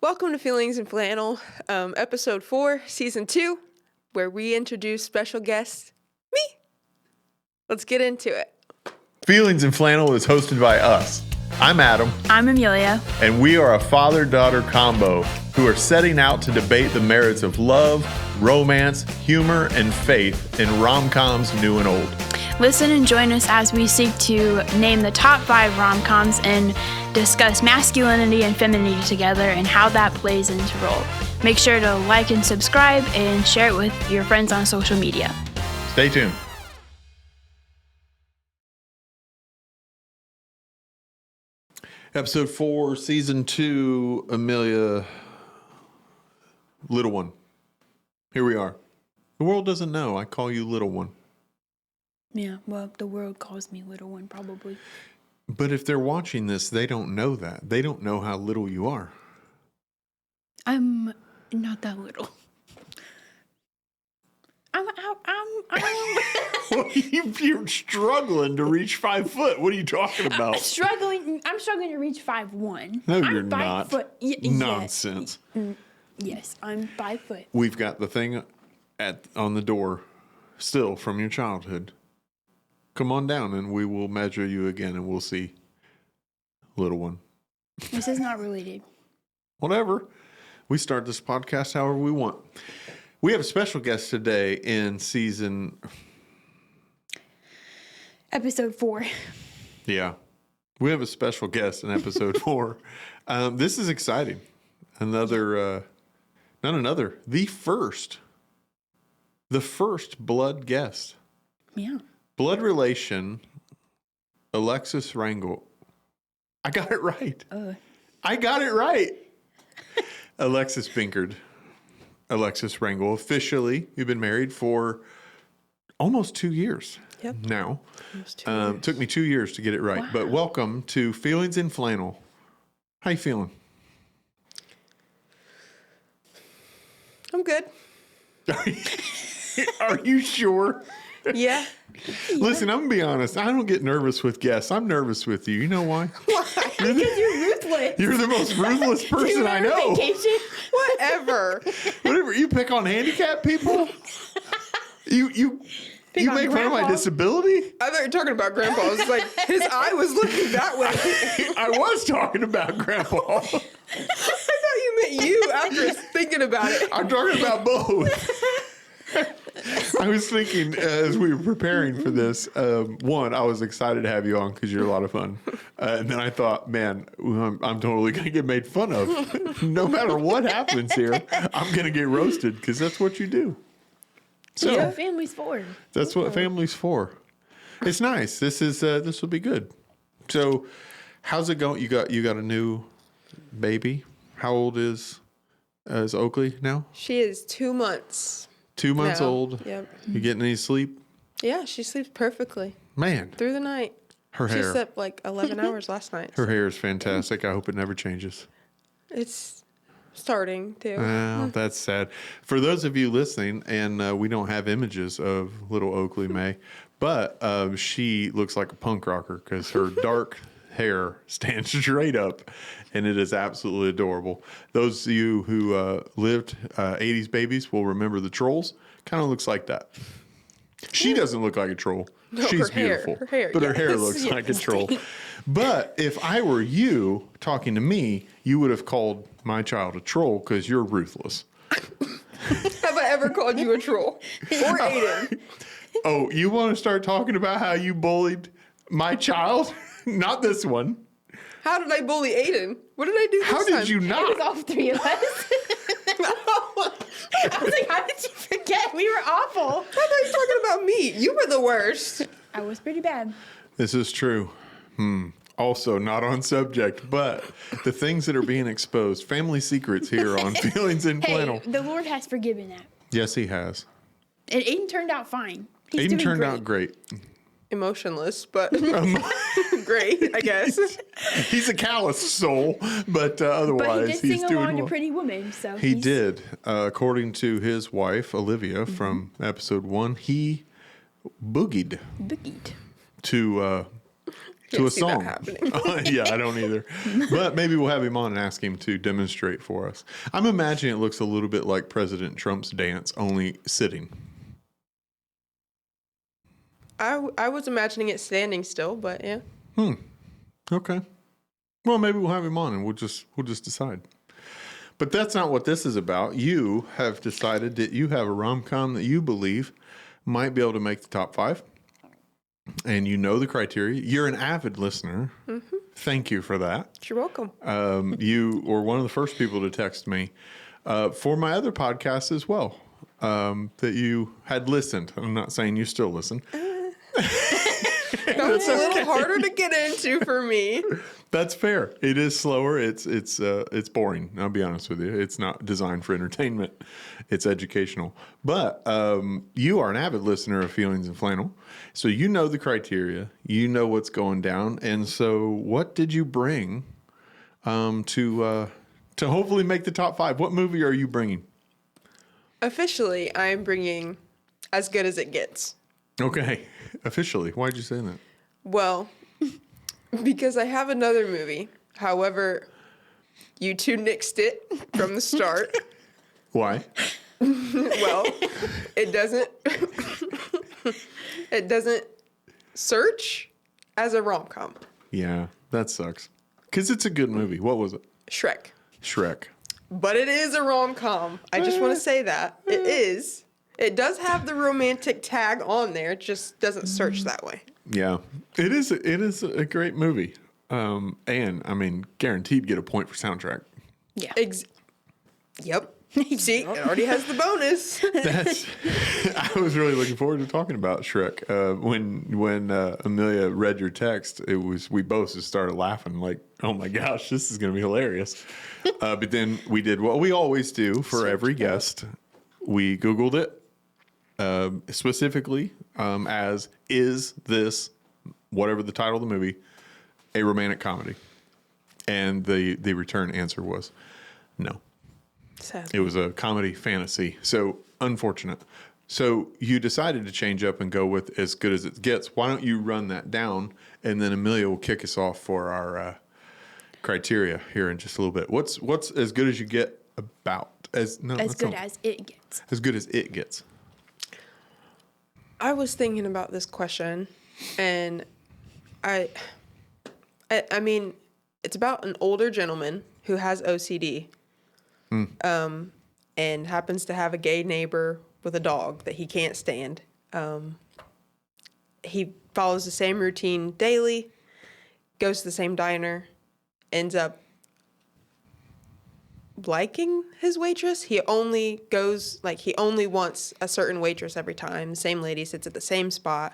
Welcome to Feelings in Flannel, episode 4, season 2, where we introduce special guest, me. Let's get into it. Feelings in Flannel is hosted by us. I'm Adam. I'm Amelia. And we are a father-daughter combo who are setting out to debate the merits of love, romance, humor, and faith in RomComs new and old. Listen and join us as we seek to name the top 5 RomComs and discuss masculinity and femininity together and how that plays into role. Make sure to like and subscribe and share it with your friends on social media. Stay tuned. Episode 4, season 2, Amelia, little one. Here we are. The world doesn't know. I call you little one. Yeah, well, the world calls me little one, probably. But if they're watching this, they don't know that. They don't know how little you are. I'm not that little. You're struggling to reach 5 foot. What are you talking about? I'm struggling to reach 5'1". No, I'm you're 5 not. Foot. Nonsense. Yes, I'm 5 foot. We've got the thing on the door still from your childhood. Come on down and we will measure you again and we'll see. Little one. This is not related. Whatever. We start this podcast however we want. We have a special guest today in season... Episode 4. Yeah. We have a special guest in episode 4. This is exciting. The first blood guest. Yeah. Blood relation, Alexis Rangel. I got it right. I got it right. Alexis Binkard. Alexis Rangel. Officially, you've been married for almost 2 years. Yep. Now. Almost 2 years. Took me 2 years to get it right. Wow. But welcome to Feelings in Flannel. How you feeling? I'm good. Are you sure? Yeah. Listen, I'm going to be honest. I don't get nervous with guests. I'm nervous with you. You know why? Because you're ruthless. You're the most ruthless person I know. Vacation? Whatever. Whatever. You pick on handicapped people? You on make fun of my grandpa. disability? I thought you were talking about Grandpa. I was like, his eye was looking that way. I was talking about Grandpa. I thought you meant you after thinking about it. I'm talking about both. I was thinking as we were preparing for this, one, I was excited to have you on because you're a lot of fun. And then I thought, man, I'm totally going to get made fun of. No matter what happens here, I'm going to get roasted because that's what you do. So That's what family's for. that's what family's for. It's nice. This will be good. So how's it going? You got a new baby. How old is Oakley now? She is 2 months. 2 months now. old. Yep. You getting any sleep? Yeah, she sleeps perfectly Man, through the night. her She hair. slept like 11 hours last night. Her hair is fantastic. I hope it never changes. It's starting to. Well, that's sad. For those of you listening, and we don't have images of little Oakley May, but she looks like a punk rocker because her dark hair stands straight up, and it is absolutely adorable. Those of you who lived 80s babies will remember the trolls. Kind of looks like that. She doesn't look like a troll. No, She's her hair- beautiful. her hair, but her hair yes, looks yes. like a troll. But if I were you talking to me, you would have called my child a troll because you're ruthless. Have I ever called you a troll? Or Aiden? Oh, you want to start talking about how you bullied my child? Not this one. How did I bully Aiden? What did I do this How time? did you It was not? all 3 of us. I was like, how did you forget? We were awful. I thought you were talking about me. You were the worst. I was pretty bad. This is true. Also, not on subject, but the things that are being exposed, family secrets here on Feelings in Hey, Flannel. the Lord has forgiven that. Yes, he has. And Aiden turned out fine. He's Aiden doing turned great. out great. Emotionless, but great, I guess. He's a callous soul, but But he otherwise did he's sing doing along well. to Pretty Woman, so He he's- did. According to his wife, Olivia, from episode 1, he boogied boogied. to to Can't a see song. that happening. Yeah, I don't either. But maybe we'll have him on and ask him to demonstrate for us. I'm imagining it looks a little bit like President Trump's dance, only sitting. I was imagining it standing still, but yeah. Okay. Well, maybe we'll have him on and we'll just decide. But that's not what this is about. You have decided that you have a rom-com that you believe might be able to make the top 5. And you know the criteria. You're an avid listener. Mm-hmm. Thank you for that. You're welcome. You were one of the first people to text me for my other podcast as well, that you had listened. I'm not saying you still listen. That was a little harder to get into for me. That's fair. It is slower. It's boring. I'll be honest with you. It's not designed for entertainment. It's educational. But you are an avid listener of Feelings in Flannel, so you know the criteria. You know what's going down. And so, what did you bring to hopefully make the top 5? What movie are you bringing? Officially, I'm bringing As Good as It Gets. Okay. Officially. Why'd you say that? Well, because I have another movie. However, you two nixed it from the start. Why? Well, it doesn't search as a rom-com. Yeah, that sucks. Because it's a good movie. What was it? Shrek. Shrek. But it is a rom-com. I just want to say that. It is. It does have the romantic tag on there. It just doesn't search that way. Yeah, it is a great movie. And I mean, guaranteed get a point for soundtrack. Yeah. Yep. See, it already has the bonus. I was really looking forward to talking about Shrek. When Amelia read your text, we both just started laughing like, oh my gosh, this is going to be hilarious. But then we did what we always do for every guest. We Googled it. Specifically as, is this, whatever the title of the movie, a romantic comedy? And the return answer was no. Sadly. It was a comedy fantasy. So unfortunate. So you decided to change up and go with As Good as It Gets. Why don't you run that down, and then Amelia will kick us off for our criteria here in just a little bit. What's as good as you get about? As good as it gets. As good as it gets. I was thinking about this question, and I mean, it's about an older gentleman who has OCD, and happens to have a gay neighbor with a dog that he can't stand. He follows the same routine daily, goes to the same diner, ends up liking his waitress. He only wants a certain waitress every time. The same lady sits at the same spot.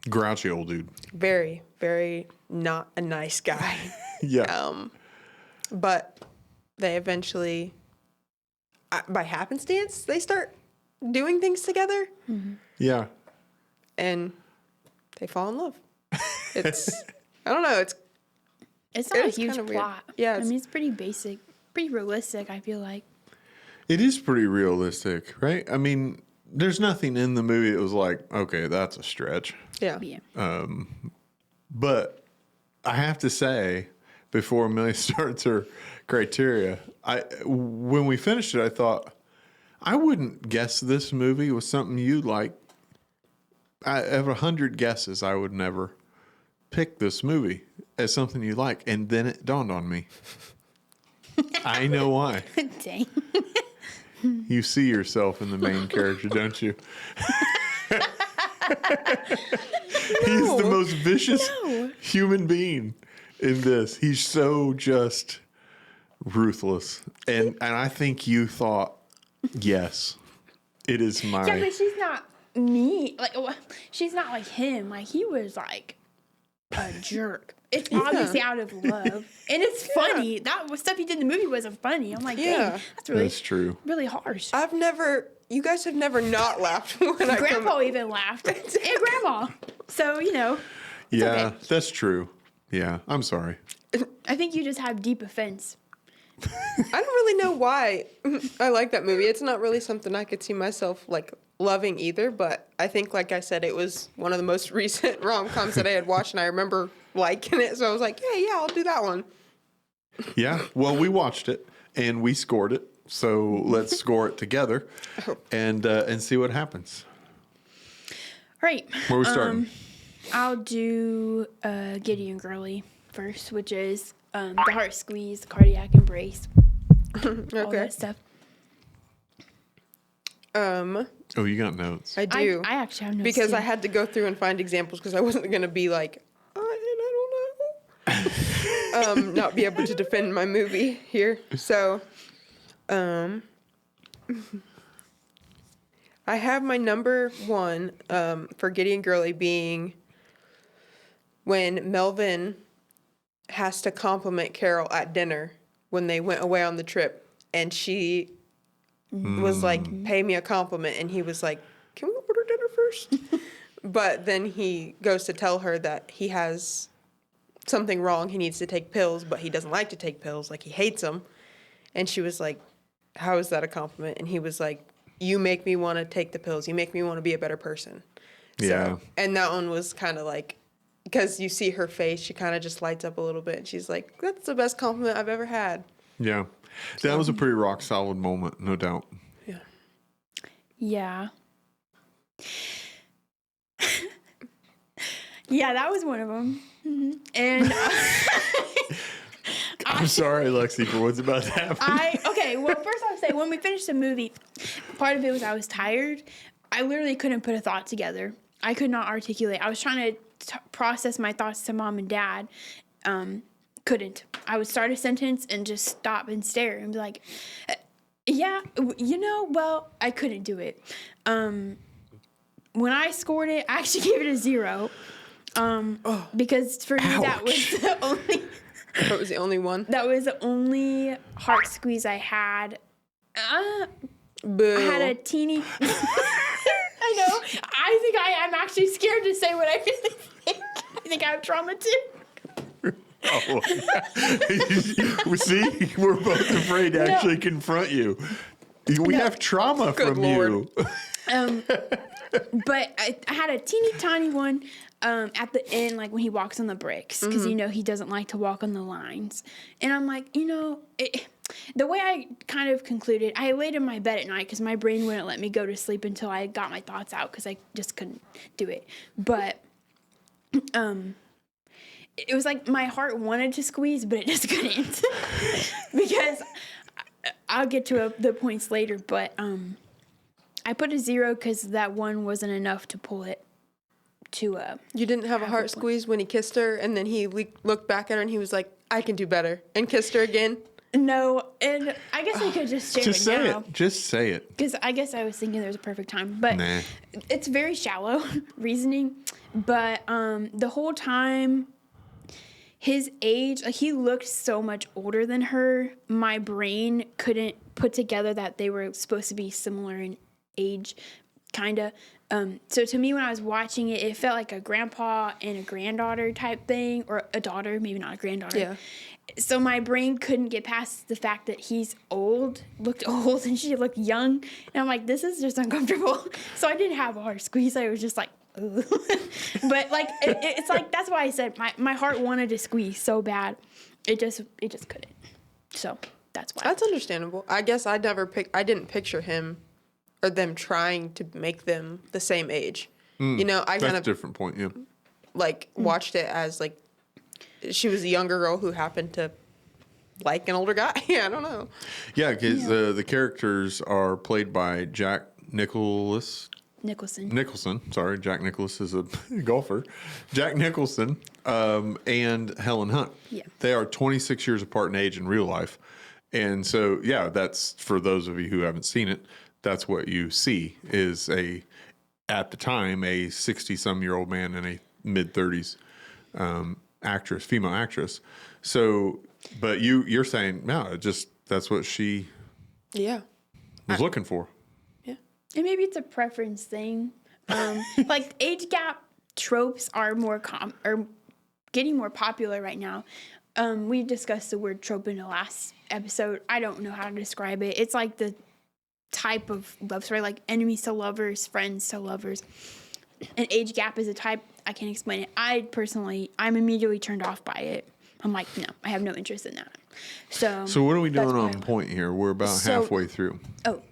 Grouchy old dude. Very, very not a nice guy. Yeah. But they eventually, by happenstance, they start doing things together. Mm-hmm. Yeah. And they fall in love. It's, I don't know. It's not a huge kinda plot. weird. Yeah. I mean, it's pretty basic, pretty realistic, I feel like. It is pretty realistic, right? I mean, there's nothing in the movie that was like, okay, that's a stretch. Yeah. But I have to say, before Amelia starts her criteria, when we finished it, I thought, I wouldn't guess this movie was something you like. I have 100 guesses. I would never pick this movie as something you like. And then it dawned on me. I know why. Dang. You see yourself in the main character, don't you? He's the most vicious human being in this. He's so just ruthless. And I think you thought, yes, it is my... Yeah, but she's not me. Like, she's not like him. Like, he was like a jerk. It's obviously out of love. And it's funny. That stuff he did in the movie wasn't funny. I'm like, dang, that's true. Really harsh. You guys have never not laughed when I come. Grandpa even laughed. And Grandma. So, yeah, okay. That's true. Yeah, I'm sorry. I think you just have deep offense. I don't really know why I like that movie. It's not really something I could see myself like loving either, but I think, like I said, it was one of the most recent rom-coms that I had watched, and I remember liking it, so I was like, yeah, I'll do that one. Yeah. Well, we watched it and we scored it. So let's score it together and see what happens. All right. Where are we starting? I'll do Giddy and Girly first, which is the heart squeeze, the cardiac embrace, all that stuff. Oh, you got notes. I do. I actually have notes because too. I had to go through and find examples because I wasn't going to be like, I don't know. Not be able to defend my movie here. So, I have my number one for Giddy and Girly being when Melvin has to compliment Carol at dinner when they went away on the trip, and she was like, pay me a compliment, and he was like, can we order dinner first? But then he goes to tell her that he has something wrong, he needs to take pills, but he doesn't like to take pills, like he hates them. And she was like, how is that a compliment? And he was like, you make me want to take the pills, you make me want to be a better person. Yeah. And that one was kind of like, because you see her face, she kind of just lights up a little bit, and she's like, that's the best compliment I've ever had. Yeah. That was a pretty rock solid moment, no doubt. Yeah. Yeah. Yeah, that was one of them. Mm-hmm. And I'm sorry, Lexi, for what's about to happen. Well, first I'll say, when we finished the movie, part of it was I was tired. I literally couldn't put a thought together. I could not articulate. I was trying to process my thoughts to mom and dad. Couldn't. I would start a sentence and just stop and stare and be like, yeah, well, I couldn't do it. When I scored it, I actually gave it a 0. Because for me, that was the only... That was the only one? That was the only heart squeeze I had. Boo. I had a teeny... I know. I think I'm actually scared to say what I really think. I think I have trauma too. Oh, see, we're both afraid to actually confront you. We have trauma from Lord. you. But I had a teeny tiny one at the end, like when he walks on the bricks, because he doesn't like to walk on the lines. And I'm like, the way I kind of concluded, I laid in my bed at night because my brain wouldn't let me go to sleep until I got my thoughts out because I just couldn't do it. But it was like my heart wanted to squeeze, but it just couldn't. Because I'll get to the points later, but I put a 0 because that one wasn't enough to pull it to You didn't have a heart squeeze when he kissed her, and then he looked back at her and he was like, I can do better, and kissed her again? No, and I guess I could just share it now. Just say it. Because I guess I was thinking there was a perfect time. But Nah. It's very shallow reasoning. But the whole time, his age, like he looked so much older than her. My brain couldn't put together that they were supposed to be similar in age, kind of. So to me, when I was watching it, it felt like a grandpa and a granddaughter type thing, or a daughter, maybe not a granddaughter. Yeah. So my brain couldn't get past the fact that looked old, and she looked young. And I'm like, this is just uncomfortable. So I didn't have a heart squeeze. I was just like, ugh. But like, it's like, that's why I said my heart wanted to squeeze so bad. It just couldn't. So that's why. That's understandable. I guess I didn't picture him or them trying to make them the same age. I That's kind a of different point, yeah. watched it as like she was a younger girl who happened to like an older guy. Yeah, I don't know. Yeah, because the characters are played by Jack Nicholson. Sorry, Jack Nicholson is a golfer. Jack Nicholson and Helen Hunt. Yeah. They are 26 years apart in age in real life. And so, yeah, that's for those of you who haven't seen it, that's what you see is at the time, a 60-some-year-old man and a mid-30s female actress. So, but you're saying, no, that's what she was looking for. And maybe it's a preference thing. Like age gap tropes are getting more popular right now. We discussed the word trope in the last episode. I don't know how to describe it. It's like the type of love story, like enemies to lovers, friends to lovers. An age gap is a type, I can't explain it. I'm immediately turned off by it. I'm like, no, I have no interest in that. So what are we that's doing why on point here? We're about halfway through. Oh,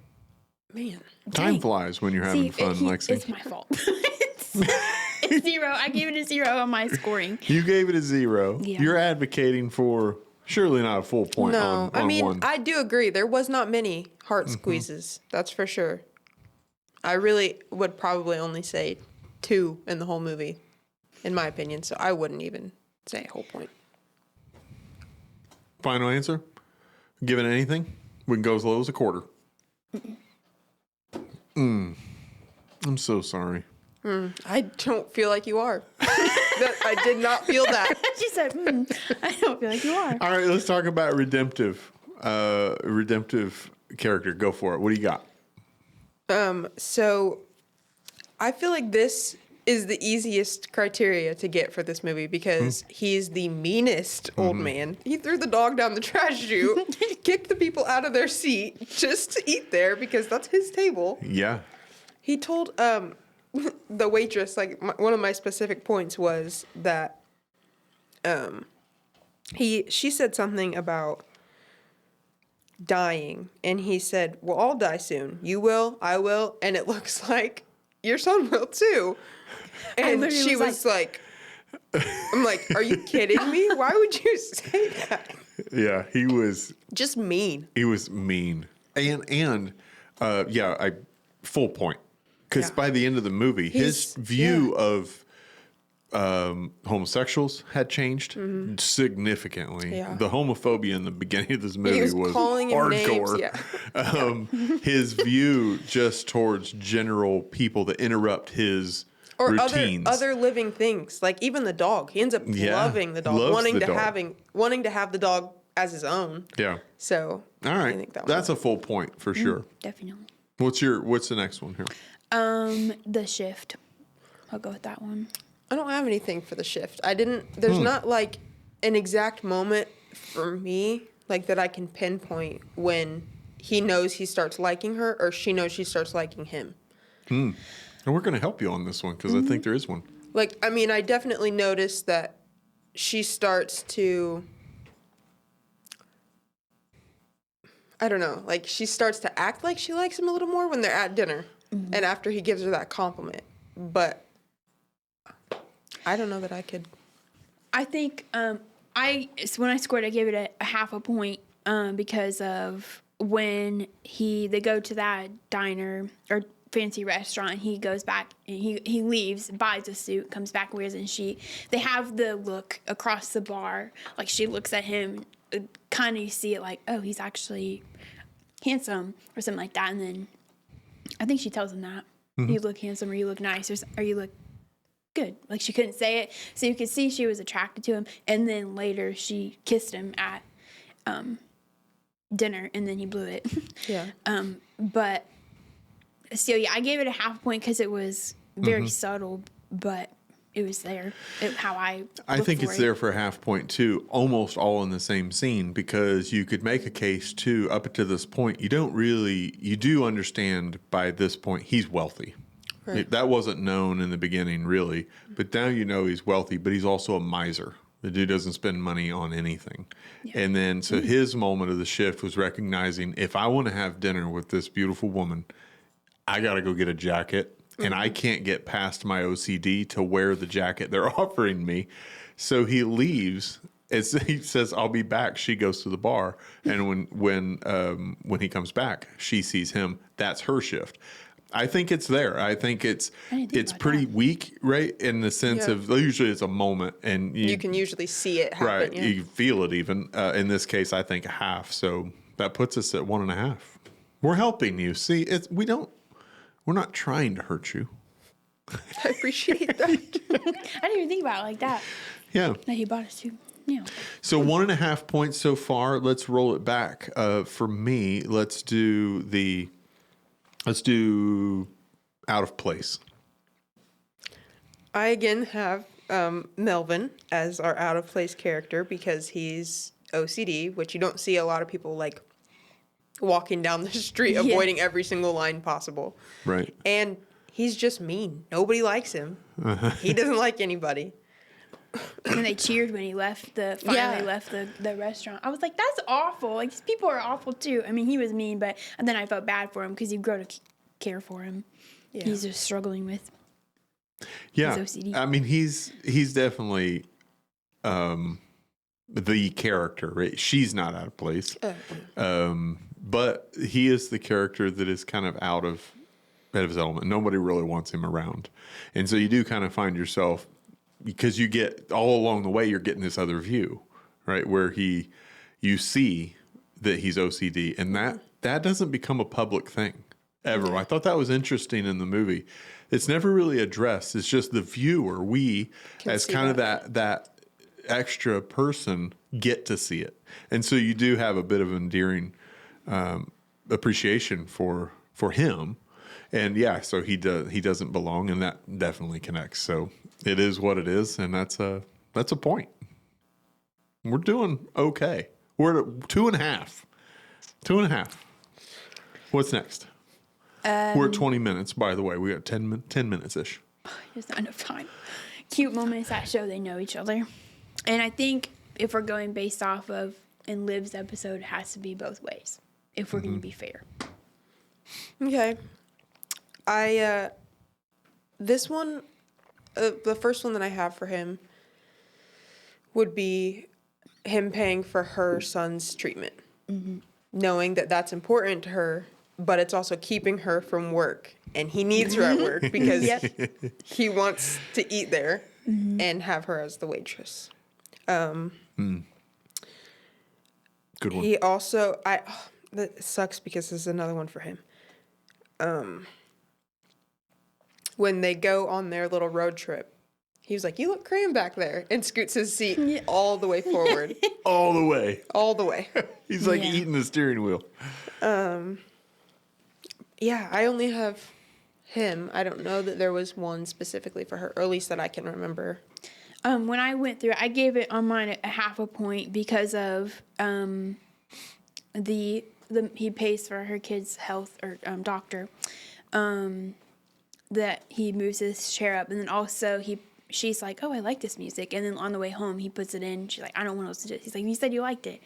Man. Time flies when you're having fun, Lexi. It's my fault. It's 0. I gave it a 0 on my scoring. You gave it a 0. Yeah. You're advocating for surely not a full point No, on one. I do agree. There was not many heart squeezes. That's for sure. I really would probably only say 2 in the whole movie, in my opinion. So I wouldn't even say a whole point. Final answer? Give it anything? We can go as low as a quarter. I'm so sorry. I don't feel like you are. I did not feel that. She said, I don't feel like you are. All right, let's talk about redemptive character. Go for it. What do you got? So I feel like this is the easiest criteria to get for this movie because he's the meanest old man. He threw the dog down the trash chute, kicked the people out of their seat just to eat there because that's his table. Yeah. He told the waitress, like one of my specific points was that she said something about dying, and he said, "Well, I'll die soon. You will, I will, and it looks like your son will too." And she was like, "I'm like, are you kidding me? Why would you say that?" Yeah, he was Just mean. He was mean. And full point. Because by the end of the movie, his view of homosexuals had changed significantly. Yeah. The homophobia in the beginning of this movie was calling him hardcore. names, yeah. His view just towards general people that interrupt his Or routines. other living things, like even the dog. He ends up loving the dog, loves wanting the to dog. wanting to have the dog as his own. Yeah. So All I right. think That's a full point for sure. Definitely. What's the next one here? The shift. I'll go with that one. I don't have anything for the shift. There's not like an exact moment for me like that I can pinpoint when he knows he starts liking her or she knows she starts liking him. And we're going to help you on this one because I think there is one. Like, I mean, I definitely noticed that she starts to, I don't know, like she starts to act like she likes him a little more when they're at dinner and after he gives her that compliment. But I don't know that I could. I think when I scored, I gave it a half a point because of when they go to that diner or fancy restaurant. He goes back and he leaves, buys a suit, comes back, wears it, and they have the look across the bar, like she looks at him, kind of you see it like, oh, he's actually handsome or something like that, and then I think she tells him that you look handsome or you look nice or you look good. Like she couldn't say it, so you could see she was attracted to him, and then later she kissed him at dinner, and then he blew it. Yeah. But still, yeah, I gave it a half point because it was very subtle, but it was there. I think it's there for a half point too, almost all in the same scene, because you could make a case too, up to this point, you do understand by this point he's wealthy. Right. That wasn't known in the beginning really, but now you know he's wealthy, but he's also a miser. The dude doesn't spend money on anything. Yeah. And then, so his moment of the shift was recognizing, if I want to have dinner with this beautiful woman, I got to go get a jacket. And I can't get past my OCD to wear the jacket they're offering me. So he leaves. He says, "I'll be back." She goes to the bar, and when he comes back, she sees him. That's her shift. I think it's there. I think it's pretty weak, right? In the sense of usually it's a moment, and you can usually see it happen. Right, yeah. you feel it even. In this case, I think a half. So that puts us at 1.5. We're helping you. See, we're not trying to hurt you. I appreciate that. I didn't even think about it like that. Yeah. That he bought us too. Yeah. So 1.5 points so far. Let's roll it back. For me, let's do out of place. I again have Melvin as our out of place character because he's OCD, which you don't see a lot of people like walking down the street, avoiding every single line possible. Right. And he's just mean. Nobody likes him. He doesn't like anybody. And they cheered when he left finally left the restaurant. I was like, that's awful. Like, these people are awful too. I mean, he was mean, but and then I felt bad for him because you grow to care for him. Yeah. He's just struggling with his OCD. I mean, he's definitely the character, right? She's not out of place. But he is the character that is kind of out of his element. Nobody really wants him around. And so you do kind of find yourself, because you get all along the way, you're getting this other view, right? Where you see that he's OCD, and that doesn't become a public thing ever. I thought that was interesting in the movie. It's never really addressed. It's just the viewer, we as kind of that extra person get to see it. And so you do have a bit of endearing appreciation for him. And so he doesn't belong, and that definitely connects. So it is what it is, and that's a point. We're doing okay. We're at 2.5. 2.5. What's next? We're at 20 minutes, by the way. We got 10 minutes-ish. There's not enough time. Cute moments that show they know each other. And I think if we're going based off of in Liv's episode, it has to be both ways if we're going to be fair. Okay. This one, the first one that I have for him would be him paying for her son's treatment. Knowing that that's important to her, but it's also keeping her from work. And he needs her at work because he wants to eat there and have her as the waitress. Good one. He also, that sucks because this is another one for him. When they go on their little road trip, he was like, "You look cramped back there," and scoots his seat all the way forward. All the way. All the way. He's like eating the steering wheel. Yeah, I only have him. I don't know that there was one specifically for her, or at least that I can remember. When I went through it, I gave it on mine a half a point because of the he pays for her kid's health or doctor. That he moves his chair up, and then also she's like, "Oh, I like this music," and then on the way home he puts it in. She's like, "I don't want to listen to it." He's like, "You said you liked it."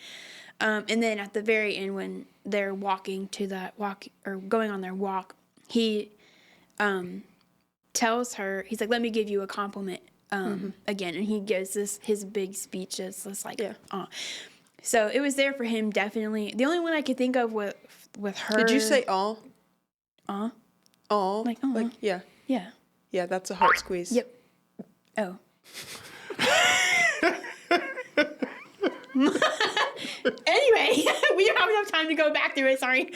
And then at the very end, when they're walking to that walk or going on their walk, he tells her, he's like, "Let me give you a compliment again," and he gives his big speech. It's just like, So it was there for him, definitely. The only one I could think of with her. Did you say all? All? Like, aw. Like, yeah. Yeah. Yeah, that's a heart squeeze. Yep. Oh. Anyway, we don't have enough time to go back through it. Sorry.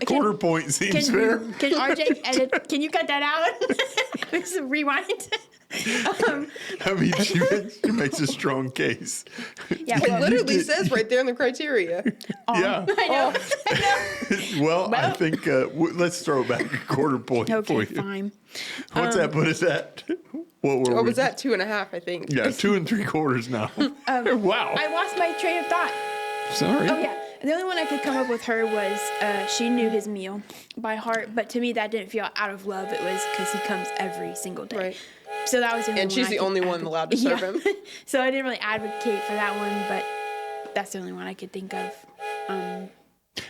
Quarter point seems fair. Can RJ edit? Can you cut that out? Just rewind. I mean, she makes a strong case. Yeah, It literally says right there in the criteria. Yeah. I know. Well, I think let's throw back a quarter point for Okay, you. fine. What's that put us at? What was that? 2.5, I think. Yeah, 2 3/4 now. Wow. I lost my train of thought. Sorry. Oh, yeah. The only one I could come up with her was she knew his meal by heart, but to me that didn't feel out of love. It was because he comes every single day. Right. So that was the only And one she's I the could only one allowed to serve him. So I didn't really advocate for that one, but that's the only one I could think of. And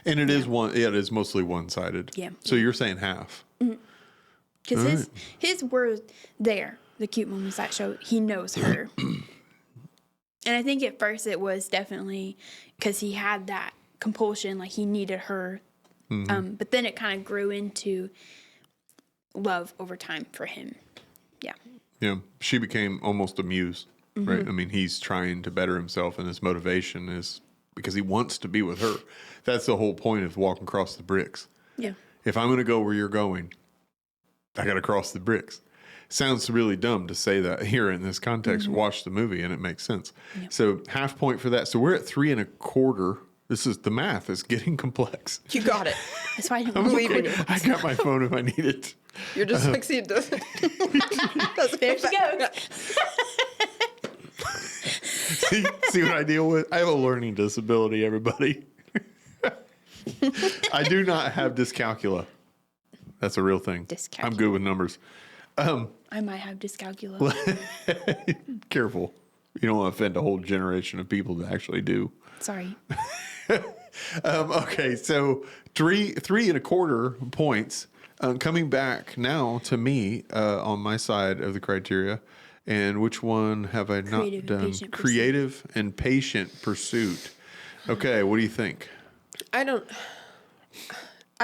it is one. Yeah, it is mostly one-sided. Yeah. So you're saying half. Because his were there, the cute moments that show he knows her. And I think at first it was definitely because he had that compulsion, like he needed her. But then it kind of grew into love over time for him. Yeah. Yeah. She became almost a muse, right? I mean, he's trying to better himself, and his motivation is because he wants to be with her. That's the whole point of walking across the bricks. Yeah. If I'm going to go where you're going, I got to cross the bricks. Sounds really dumb to say that here in this context. Watch the movie and it makes sense. Yep. So half point for that. So we're at 3 1/4. This is the math is getting complex. You got it. That's why I didn't I'm leaving it. I got my phone if I need it. Your dyslexia doesn't. There she goes. See what I deal with? I have a learning disability, everybody. I do not have dyscalculia. That's a real thing. Dyscalculia. I'm good with numbers. I might have dyscalculia. Careful. You don't want to offend a whole generation of people that actually do. Sorry. Okay, so three and a quarter points. Coming back now to me on my side of the criteria. And which one have I not done? Creative and patient pursuit. Okay, what do you think? I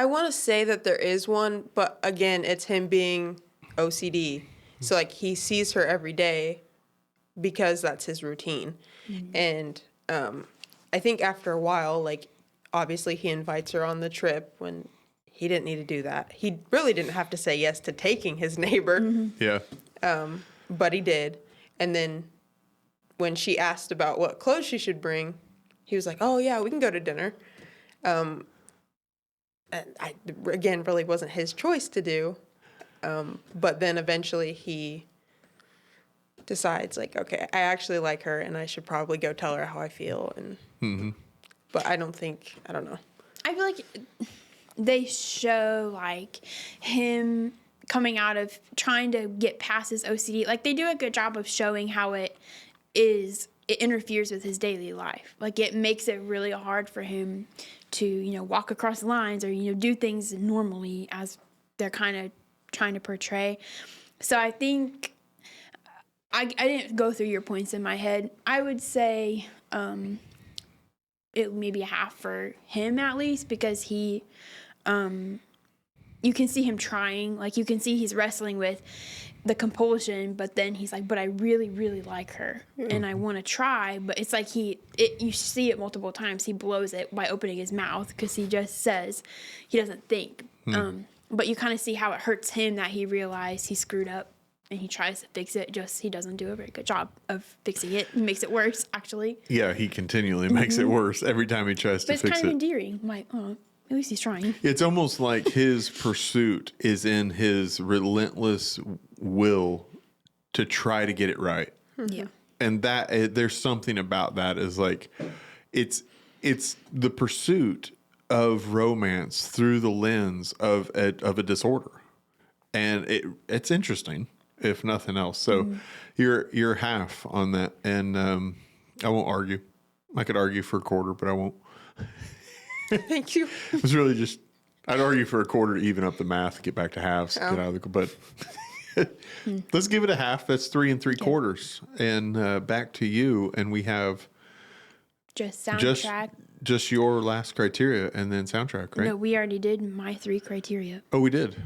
want to say that there is one, but again, it's him being OCD. So like he sees her every day because that's his routine. Mm-hmm. And I think after a while, like obviously he invites her on the trip when he didn't need to do that. He really didn't have to say yes to taking his neighbor. Mm-hmm. Yeah. But he did. And then when she asked about what clothes she should bring, he was like, oh, yeah, we can go to dinner. And I, again, really wasn't his choice to do. But then eventually he decides, like, okay, I actually like her and I should probably go tell her how I feel. And But I don't know. I feel like they show, like, him coming out of trying to get past his OCD. Like, they do a good job of showing how it interferes with his daily life. Like, it makes it really hard for him to, walk across the lines or, do things normally as they're kind of trying to portray. So I think I didn't go through your points in my head. I would say it maybe a half for him at least, because he you can see him trying. Like, you can see he's wrestling with the compulsion, but then he's like, but I really, really like her and I want to try. But it's like you see it multiple times. He blows it by opening his mouth because he just says he doesn't think. But you kind of see how it hurts him that he realized he screwed up and he tries to fix it. Just he doesn't do a very good job of fixing it. He makes it worse, actually. Yeah, he continually makes it worse every time he tries to fix it. But it's kind of endearing. I'm like, oh, at least he's trying. It's almost like his pursuit is in his relentless will to try to get it right. Yeah. And that there's something about that is like it's the pursuit of romance through the lens of a disorder. And it's interesting, if nothing else. So you're half on that, and I won't argue. I could argue for a quarter, but I won't. Thank you. It was really just, I'd argue for a quarter to even up the math, get back to halves, get out of the, but let's give it a half. That's 3 3/4. And back to you. And we have just soundtrack. Just your last criteria and then soundtrack, right? No, we already did my 3 criteria. Oh, we did?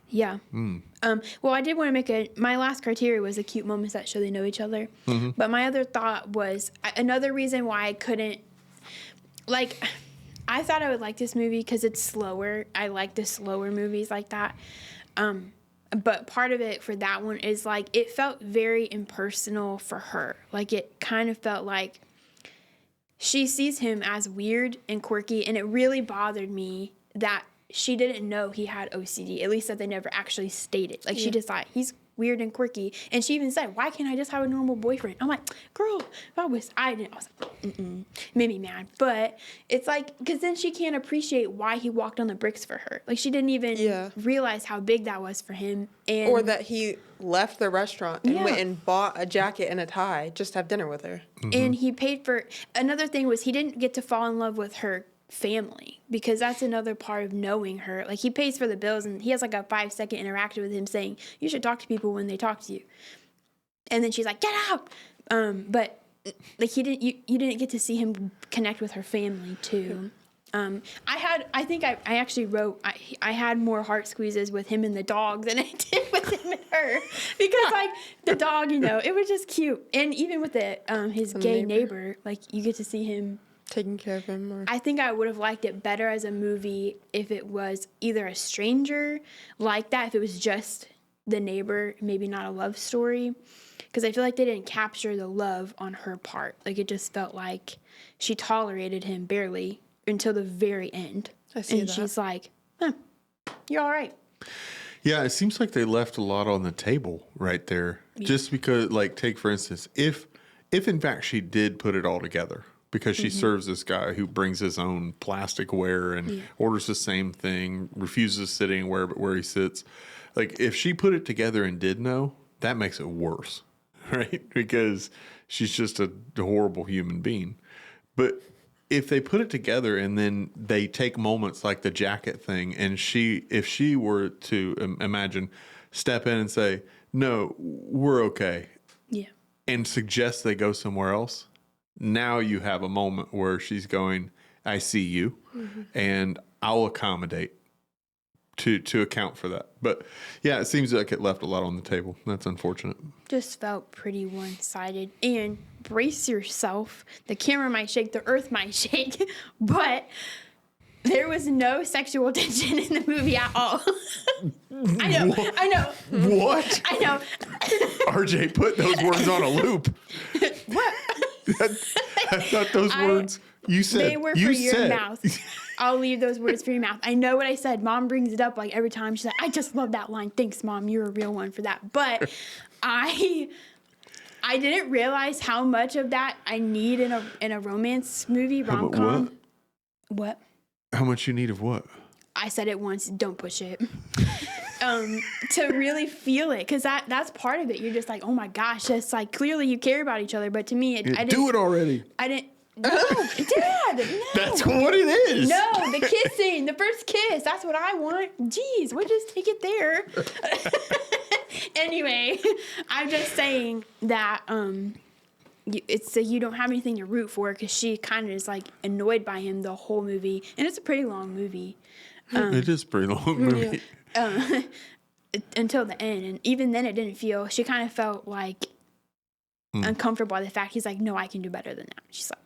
Yeah. Well, I did want to make my last criteria was the cute moments that show they know each other. But my other thought was another reason why I couldn't, like, I thought I would like this movie because it's slower. I like the slower movies like that. But part of it for that one is, like, it felt very impersonal for her. Like, it kind of felt like she sees him as weird and quirky, and it really bothered me that she didn't know he had OCD, at least that they never actually stated. Like, she just thought, he's weird and quirky. And she even said, why can't I just have a normal boyfriend? I'm like, girl, if I was like, made me mad. But it's like, because then she can't appreciate why he walked on the bricks for her. Like, she didn't even realize how big that was for him. And or that he left the restaurant and went and bought a jacket and a tie just to have dinner with her. And he paid for, another thing was he didn't get to fall in love with her family, because that's another part of knowing her. Like, he pays for the bills and he has like a 5-second interaction with him saying, you should talk to people when they talk to you. And then she's like, get out. But like, you didn't get to see him connect with her family too. I actually wrote, I had more heart squeezes with him and the dog than I did with him and her, because like the dog, it was just cute. And even with his gay neighbor, like, you get to see him taking care of him. Or I think I would have liked it better as a movie if it was either a stranger like that, if it was just the neighbor, maybe not a love story, because I feel like they didn't capture the love on her part. Like, it just felt like she tolerated him barely until the very end. I see and that. She's like, you're all right. Yeah, it seems like they left a lot on the table right there. Yeah. Just because, like, take for instance, if if in fact she did put it all together, because she serves this guy who brings his own plasticware and orders the same thing, refuses sitting where he sits. Like, if she put it together and did know, that makes it worse, right? Because she's just a horrible human being. But if they put it together and then they take moments like the jacket thing, and if she were to imagine, step in and say, no, we're okay. Yeah. And suggest they go somewhere else. Now you have a moment where she's going, I see you, and I'll accommodate to account for that. But yeah, it seems like it left a lot on the table. That's unfortunate. Just felt pretty one-sided. And brace yourself. The camera might shake, the earth might shake, but there was no sexual tension in the movie at all. I know. What? I know. RJ put those words on a loop. What? I thought those words you said. They were for your mouth. I'll leave those words for your mouth. I know what I said. Mom brings it up like every time. She's like, I just love that line. Thanks, Mom. You're a real one for that. But I didn't realize how much of that I need in a romance movie, rom-com. What? How much you need of what? I said it once. Don't push it. To really feel it, because that's part of it. You're just like, oh my gosh, it's like clearly you care about each other. But to me, I didn't do it already. I didn't. No, Dad. No. That's what it is. No, the kissing, the first kiss. That's what I want. Jeez, we'll just take it there. Anyway, I'm just saying that it's you don't have anything to root for, because she kind of is like annoyed by him the whole movie, and it's a pretty long movie. It is a pretty long movie. Until the end, and even then, it didn't feel. She kind of felt like uncomfortable by the fact he's like, no, I can do better than that. She's like.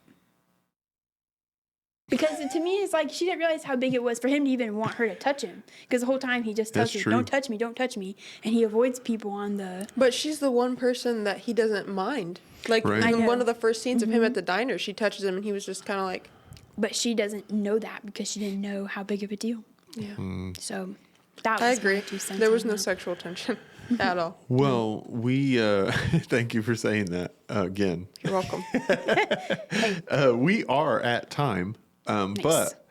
Because to me, it's like she didn't realize how big it was for him to even want her to touch him. Because the whole time he just tells her, don't touch me, don't touch me. And he avoids people on the... But she's the one person that he doesn't mind. Like, in one of the first scenes of him at the diner, she touches him and he was just kind of like... But she doesn't know that because she didn't know how big of a deal. Yeah. So, that was I agree. my 2 cents There was on no that. sexual tension at all. Well, we thank you for saying that again. You're welcome. We are at time, but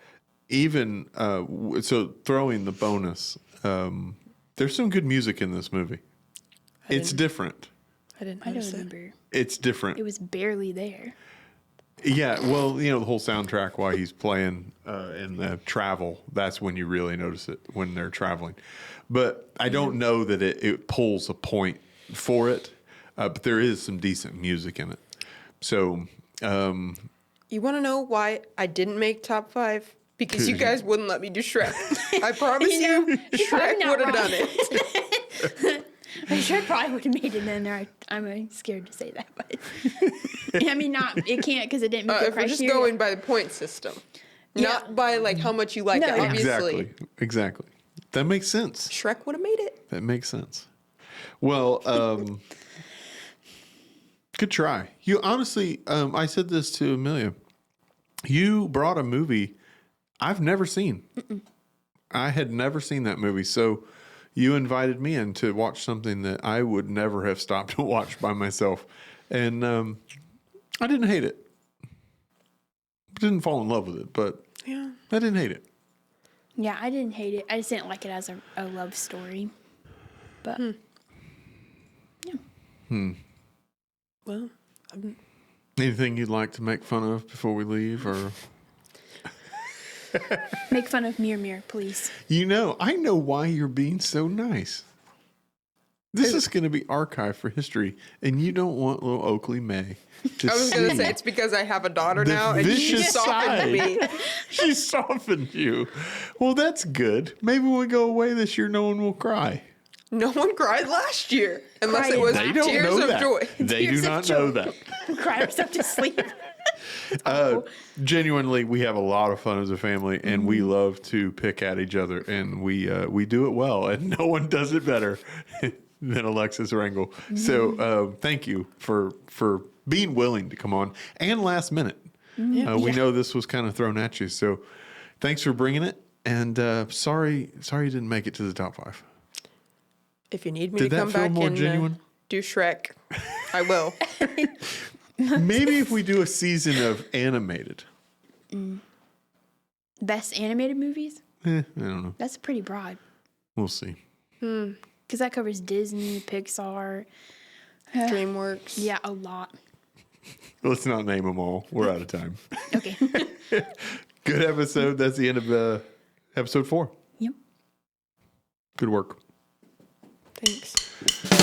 even so, throwing the bonus, there's some good music in this movie. It's different. I didn't I don't notice it. remember. It's different. It was barely there. Yeah, well, the whole soundtrack while he's playing in the travel, that's when you really notice it, when they're traveling. But I don't know that it pulls a point for it, but there is some decent music in it. So... You want to know why I didn't make top 5? Because you guys wouldn't let me do Shrek. I promise you, Shrek not would have wrong. done it. I'm sure it probably would have made it in there. I'm scared to say that, but I mean, it can't because it didn't meet the If we're just criteria. going by the point system, not by like how much you like No, it, yeah. obviously. Exactly. That makes sense. Shrek would have made it. That makes sense. Well, good try. You honestly, I said this to Amelia. You brought a movie I've never seen. I had never seen that movie. So you invited me in to watch something that I would never have stopped to watch by myself. And I didn't hate it. Didn't fall in love with it, but Yeah. I didn't hate it. Yeah, I didn't hate it. I just didn't like it as a love story. But Well, Anything you'd like to make fun of before we leave, or make fun of Mir, please. I know why you're being so nice. This is going to be archived for history, and you don't want little Oakley May to I was going to see say it's because I have a daughter the now and she vicious softened side. me. She softened you. Well, that's good. Maybe when we go away this year, no one will cry. No one cried last year unless Crying. it was They don't tears know of that. joy. They do Tears of not joy. know that. Cry herself to sleep. Genuinely, we have a lot of fun as a family, and we love to pick at each other, and we do it well, and no one does it better than Alexis Rangel. So thank you for being willing to come on, and last minute. We know this was kind of thrown at you, so thanks for bringing it, and sorry you didn't make it to the top 5. If you need me Did to that come feel back more and genuine? do Shrek, I will. Maybe if we do a season of animated. Best animated movies? I don't know. That's pretty broad. We'll see. Because that covers Disney, Pixar. DreamWorks. Yeah, a lot. Let's not name them all. We're out of time. Okay. Good episode. That's the end of episode 4. Yep. Good work. Thanks.